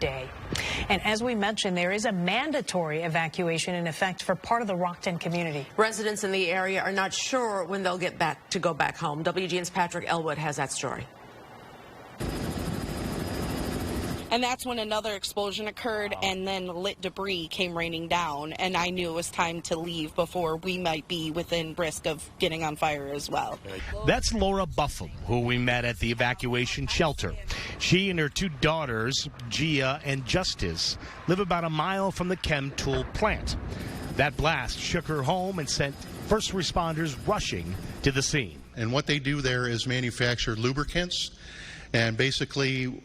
day. And as we mentioned, there is a mandatory evacuation in effect for part of the Rockton community. Residents in the area are not sure when they'll get back to go back home. WGN's Patrick Elwood has that story. And that's when another explosion occurred, and then lit debris came raining down, and I knew it was time to leave before we might be within risk of getting on fire as well. That's Laura Buffum, who we met at the evacuation shelter. She and her two daughters, Gia and Justice, live about a mile from the chem tool plant. That blast shook her home and sent first responders rushing to the scene. And what they do there is manufacture lubricants and basically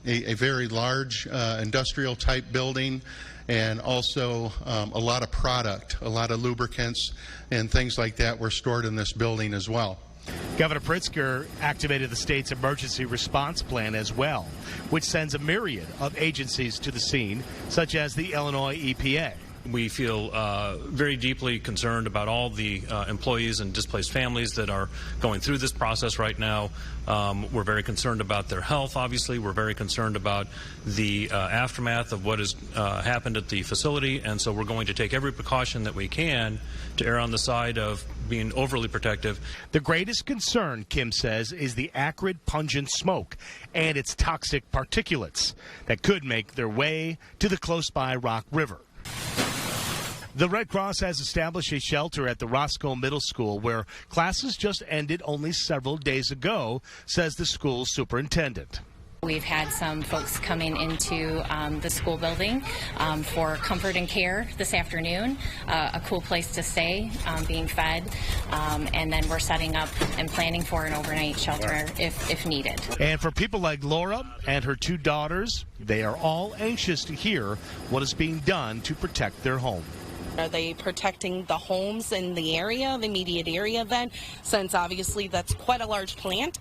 a very large industrial type building, and also a lot of product, a lot of lubricants and things like that were stored in this building as well. Governor Pritzker activated the state's emergency response plan as well, which sends a myriad of agencies to the scene, such as the Illinois EPA. We feel very deeply concerned about all the employees and displaced families that are going through this process right now. We're very concerned about their health, obviously. We're very concerned about the aftermath of what has happened at the facility, and so we're going to take every precaution that we can to err on the side of being overly protective. The greatest concern, Kim says, is the acrid, pungent smoke and its toxic particulates that could make their way to the close-by Rock River. The Red Cross has established a shelter at the Roscoe Middle School where classes just ended only several days ago, says the school's superintendent. We've had some folks coming into the school building for comfort and care this afternoon, a cool place to stay, being fed, and then we're setting up and planning for an overnight shelter if needed. And for people like Laura and her two daughters, they are all anxious to hear what is being done to protect their home. Are they protecting the homes in the area, the immediate area then? Since obviously that's quite a large plant.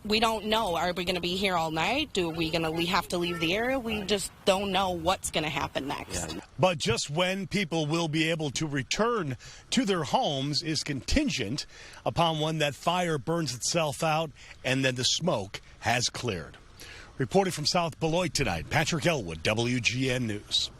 We don't know. Are we going to be here all night? Do we have to leave the area? We just don't know what's going to happen next. Yeah. But just when people will be able to return to their homes is contingent upon when that fire burns itself out and then the smoke has cleared. Reporting from South Beloit tonight, Patrick Elwood, WGN News.